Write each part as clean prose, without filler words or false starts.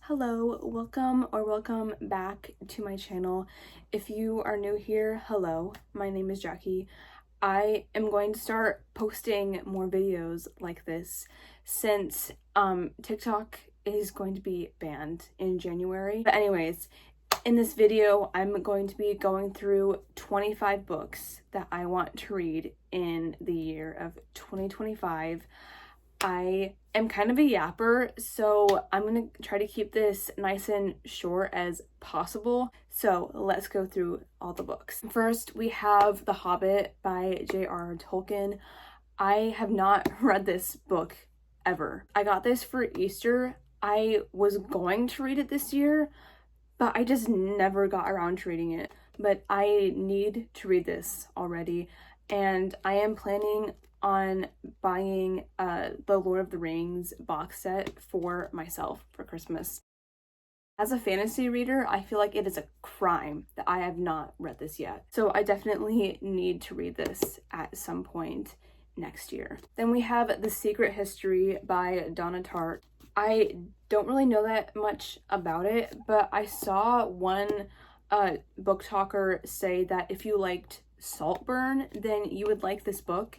Hello, welcome back to my channel. If you are new here, hello, my name is Jackie. I am going to start posting more videos like this since TikTok is going to be banned in January. But anyways, in this video, I'm going to be going through 25 books that I want to read in the year of 2025. I am kind of a yapper, so I'm going to try to keep this nice and short as possible. So let's go through all the books. First, we have The Hobbit by J.R. Tolkien. I have not read this book ever. I got this for Easter. I was going to read it this year, but I just never got around to reading it. But I need to read this already, and I am planning on buying the Lord of the Rings box set for myself for Christmas. As a fantasy reader, I feel like it is a crime that I have not read this yet. So I definitely need to read this at some point next year. Then we have The Secret History by Donna Tartt. I don't really know that much about it, but I saw one book talker say that if you liked Saltburn, then you would like this book.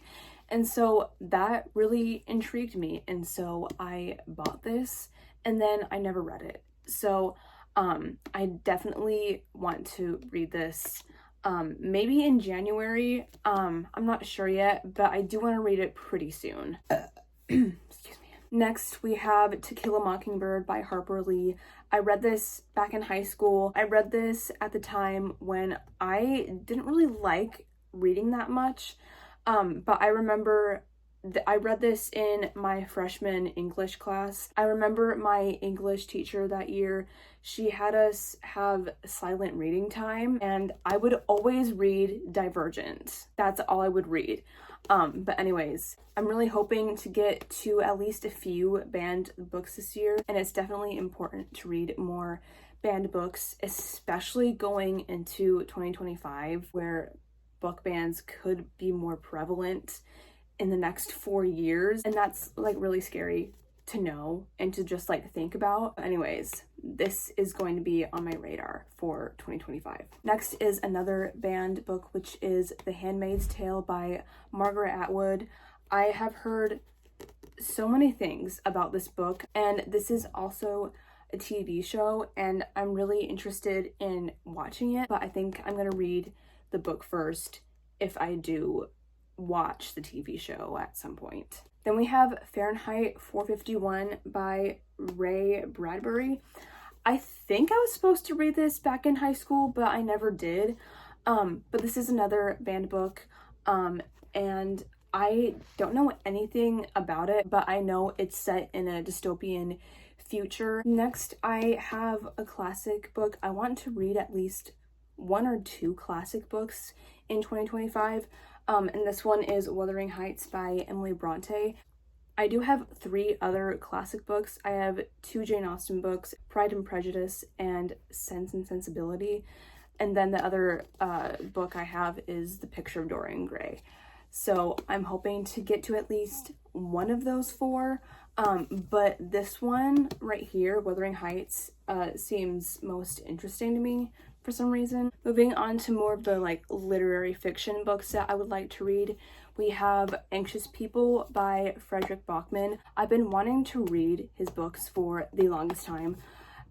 And so that really intrigued me. And so I bought this and then I never read it. So I definitely want to read this maybe in January. I'm not sure yet, but I do want to read it pretty soon. Excuse me. Next, we have To Kill a Mockingbird by Harper Lee. I read this back in high school. I read this at the time when I didn't really like reading that much. But I remember I read this in my freshman English class. I remember my English teacher that year, she had us have silent reading time, and I would always read Divergent. That's all I would read. But anyways, I'm really hoping to get to at least a few banned books this year, and it's definitely important to read more banned books, especially going into 2025, where book bans could be more prevalent in the next 4 years, and that's like really scary to know and to just like think about. Anyways, this is going to be on my radar for 2025. Next is another banned book, which is The Handmaid's Tale by Margaret Atwood. I have heard so many things about this book, and this is also a TV show, and I'm really interested in watching it, but I think I'm gonna read the book first if I do watch the TV show at some point. Then we have Fahrenheit 451 by Ray Bradbury. I think I was supposed to read this back in high school, but I never did. But this is another banned book, and I don't know anything about it, but I know it's set in a dystopian future. Next, I have a classic book. I want to read at least 1 or 2 classic books in 2025, and this one is Wuthering Heights by Emily Bronte. I do have 3 other classic books. I have 2 Jane Austen books, Pride and Prejudice and Sense and Sensibility, and then the other book I have is The Picture of Dorian Gray. So I'm hoping to get to at least one of those 4, but this one right here, Wuthering Heights, seems most interesting to me for some reason. Moving on to more of the like literary fiction books that I would like to read, we have Anxious People by Frederick Bachman. I've been wanting to read his books for the longest time.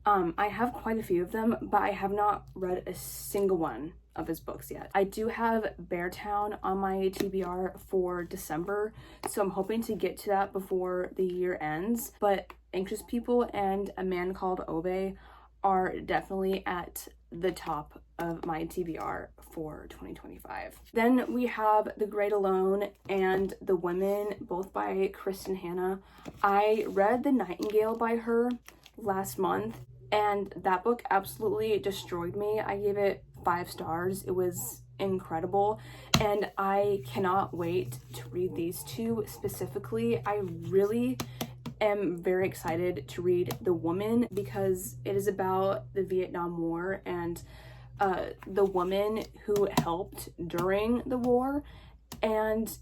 I have quite a few of them, but I have not read a single one of his books yet. I do have Beartown on my TBR for December, so I'm hoping to get to that before the year ends, but Anxious People and A Man Called Ove are definitely at the top of my TBR for 2025. Then we have The Great Alone and The Women, both by Kristen Hanna. I read The Nightingale by her last month, and that book absolutely destroyed me. I gave it 5 stars. It was incredible, and I cannot wait to read these 2 specifically. I really am very excited to read The Woman because it is about the Vietnam War and the woman who helped during the war, and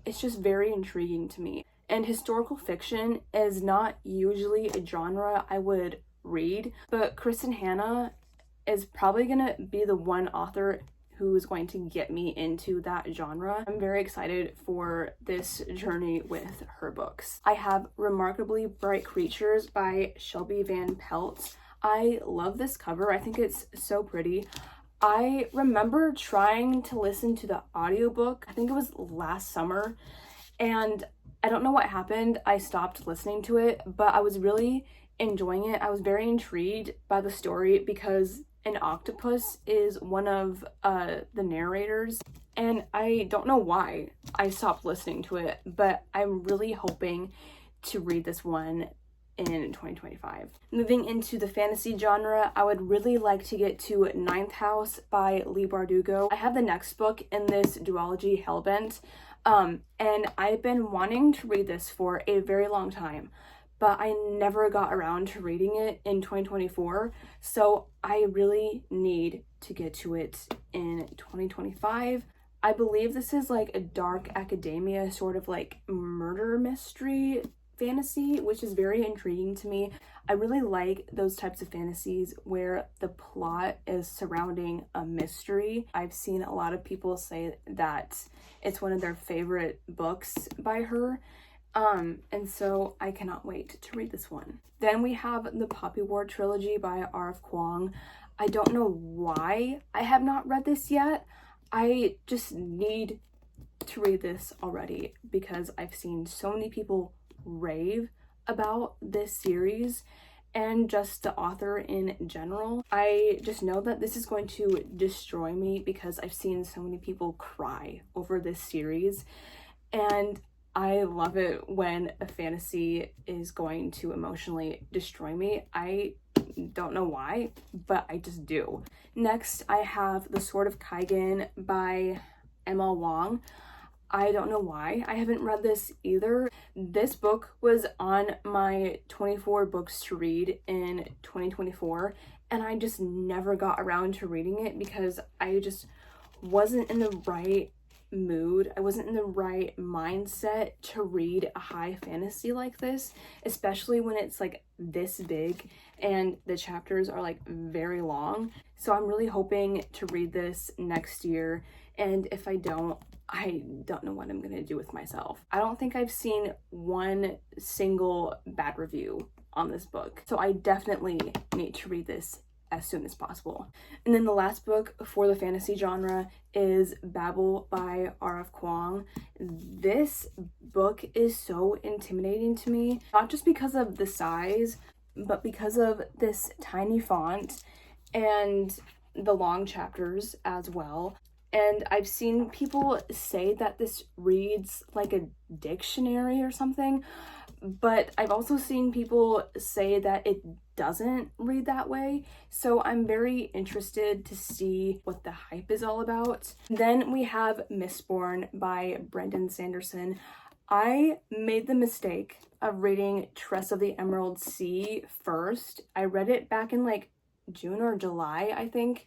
it's just very intriguing to me. And historical fiction is not usually a genre I would read, but Kristen Hanna is probably gonna be the one author who's going to get me into that genre. I'm very excited for this journey with her books. I have Remarkably Bright Creatures by Shelby Van Pelt. I love this cover. I think it's so pretty. I remember trying to listen to the audiobook, I think it was last summer, and I don't know what happened. I stopped listening to it, but I was really enjoying it. I was very intrigued by the story because an octopus is one of the narrators, and I don't know why I stopped listening to it, but I'm really hoping to read this one in 2025. Moving into the fantasy genre, I would really like to get to Ninth House by Leigh Bardugo. I have the next book in this duology, Hellbent, and I've been wanting to read this for a very long time, but I never got around to reading it in 2024, so I really need to get to it in 2025. I believe this is like a dark academia, sort of like murder mystery fantasy, which is very intriguing to me. I really like those types of fantasies where the plot is surrounding a mystery. I've seen a lot of people say that it's one of their favorite books by her. And so I cannot wait to read this one. Then we have the Poppy War trilogy by R.F. Kuang. I don't know why I have not read this yet. I just need to read this already because I've seen so many people rave about this series and just the author in general. I just know that this is going to destroy me because I've seen so many people cry over this series, and I love it when a fantasy is going to emotionally destroy me. I don't know why, but I just do. Next, I have The Sword of Kaigen by Emma Wong. I don't know why I haven't read this either. This book was on my 24 books to read in 2024, and I just never got around to reading it because I just wasn't in the right mood. I wasn't in the right mindset to read a high fantasy like this, especially when it's like this big and the chapters are like very long. So I'm really hoping to read this next year, and if I don't know what I'm gonna do with myself. I don't think I've seen one single bad review on this book, so I definitely need to read this as soon as possible. And then the last book for the fantasy genre is Babel by R.F. Kuang. This book is so intimidating to me, not just because of the size, but because of this tiny font and the long chapters as well. And I've seen people say that this reads like a dictionary or something, but I've also seen people say that it doesn't read that way. So I'm very interested to see what the hype is all about. Then we have Mistborn by Brandon Sanderson. I made the mistake of reading Tress of the Emerald Sea first. I read it back in like June or July, I think,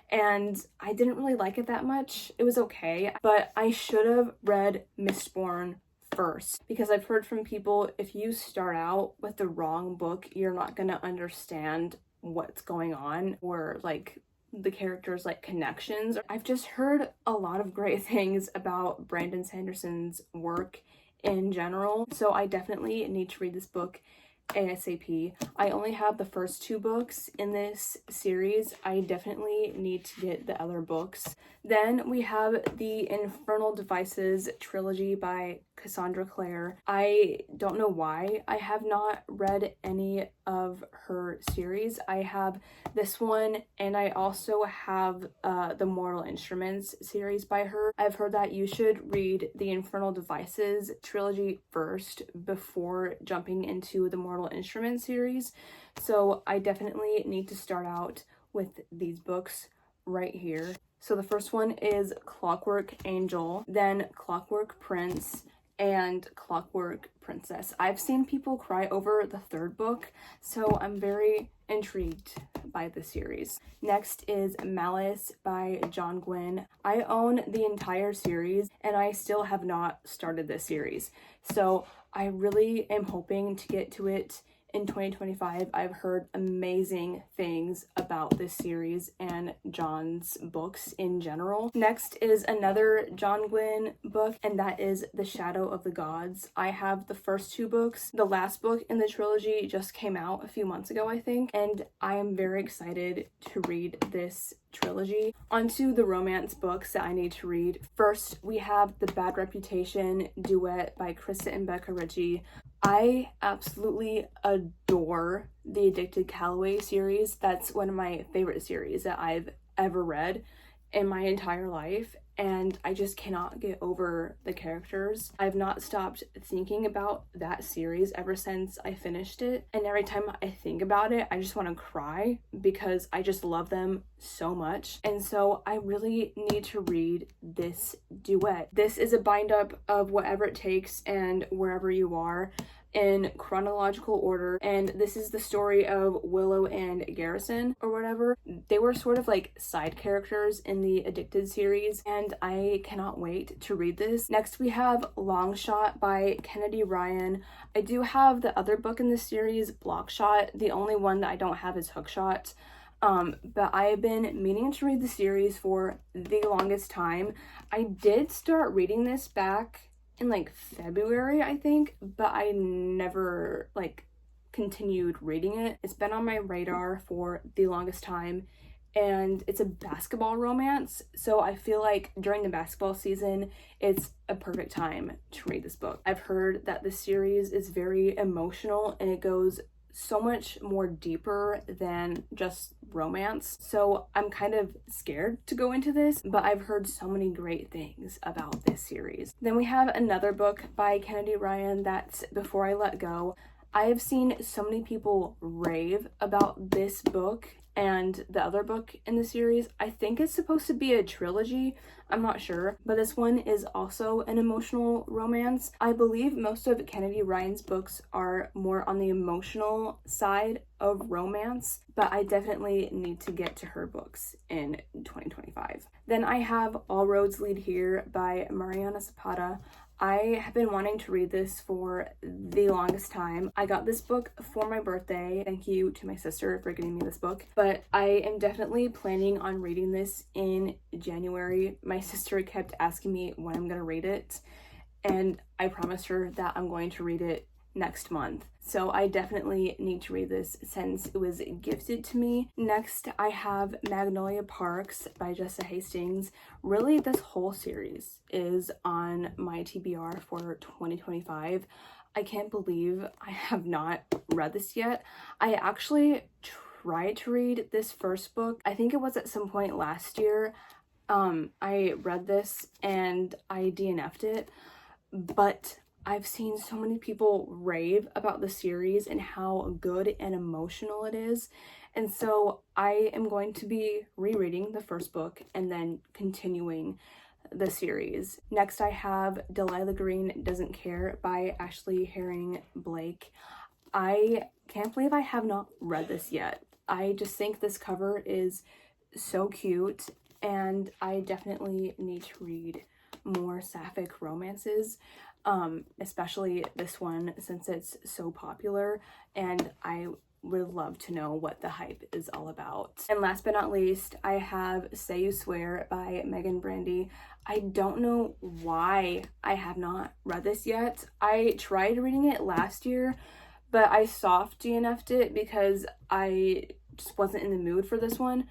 and I didn't really like it that much. It was okay, but I should have read Mistborn first because I've heard from people, if you start out with the wrong book, you're not gonna understand what's going on or like the characters' like connections. I've just heard a lot of great things about Brandon Sanderson's work in general, so I definitely need to read this book ASAP. I only have the first 2 books in this series. I definitely need to get the other books. Then we have the Infernal Devices trilogy by Cassandra Clare. I don't know why I have not read any of her series. I have this one, and I also have the Mortal Instruments series by her. I've heard that you should read the Infernal Devices trilogy first before jumping into the Mortal Instruments series. So I definitely need to start out with these books right here. So the first one is Clockwork Angel, then Clockwork Prince, and Clockwork Princess. I've seen people cry over the 3rd book, so I'm very intrigued by the series. Next is Malice by John Gwynne. I own the entire series, and I still have not started this series, so I really am hoping to get to it in 2025. I've heard amazing things about this series and John's books in general. Next is another John Gwynne book, and that is The Shadow of the Gods. I have the first two books. The last book in the trilogy just came out a few months ago, I think, and I am very excited to read this trilogy. Onto the romance books that I need to read. First, we have The Bad Reputation duet by Krista and Becca Ritchie. I absolutely adore the Addicted Calloway series. That's one of my favorite series that I've ever read in my entire life, and I just cannot get over the characters. I've not stopped thinking about that series ever since I finished it, and every time I think about it, I just want to cry because I just love them so much. And so I really need to read this duet. This is a bind up of Whatever It Takes and Wherever You Are in chronological order, and this is the story of Willow and Garrison or whatever. They were sort of like side characters in the Addicted series, and I cannot wait to read this. Next, we have Long Shot by Kennedy Ryan. I do have the other book in this series, Block Shot. The only one that I don't have is Hook Shot. But I have been meaning to read the series for the longest time. I did start reading this back in like February, I think, but I never like continued reading it. It's been on my radar for the longest time, and it's a basketball romance, so I feel like during the basketball season it's a perfect time to read this book. I've heard that the series is very emotional and it goes so much more deeper than just romance, so I'm kind of scared to go into this, but I've heard so many great things about this series. Then we have another book by Kennedy Ryan, that's Before I Let Go. I have seen so many people rave about this book and the other book in the series. I think it's supposed to be a trilogy, I'm not sure, but this one is also an emotional romance. I believe most of Kennedy Ryan's books are more on the emotional side of romance, but I definitely need to get to her books in 2025. Then I have All Roads Lead Here by Mariana Zapata. I have been wanting to read this for the longest time. I got this book for my birthday. Thank you to my sister for getting me this book. But I am definitely planning on reading this in January. My sister kept asking me when I'm going to read it, and I promised her that I'm going to read it next month. So I definitely need to read this since it was gifted to me. Next, I have Magnolia Parks by Jessa Hastings. Really, this whole series is on my TBR for 2025. I can't believe I have not read this yet. I actually tried to read this first book. I think it was at some point last year. I read this and I DNF'd it, but I've seen so many people rave about the series and how good and emotional it is. And so I am going to be rereading the first book and then continuing the series. Next, I have Delilah Green Doesn't Care by Ashley Herring Blake. I can't believe I have not read this yet. I just think this cover is so cute, and I definitely need to read more sapphic romances. Especially this one since it's so popular, and I would love to know what the hype is all about. And last but not least, I have Say You Swear by Megan Brandy. I don't know why I have not read this yet. I tried reading it last year, but I soft DNF'd it because I just wasn't in the mood for this one.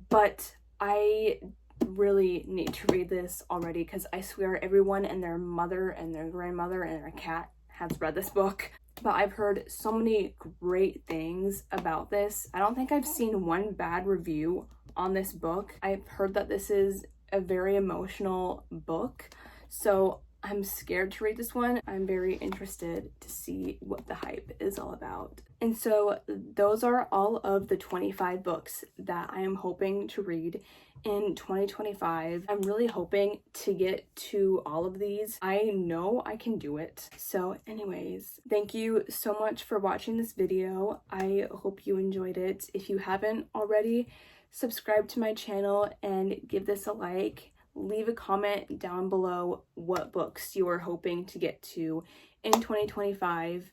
But I really need to read this already because I swear everyone and their mother and their grandmother and their cat has read this book. But I've heard so many great things about this. I don't think I've seen one bad review on this book. I've heard that this is a very emotional book, so I'm scared to read this one. I'm very interested to see what the hype is all about. And so those are all of the 25 books that I am hoping to read in 2025. I'm really hoping to get to all of these. I know I can do it. So anyways, thank you so much for watching this video. I hope you enjoyed it. If you haven't already, subscribe to my channel and give this a like. Leave a comment down below what books you are hoping to get to in 2025.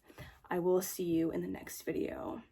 I will see you in the next video.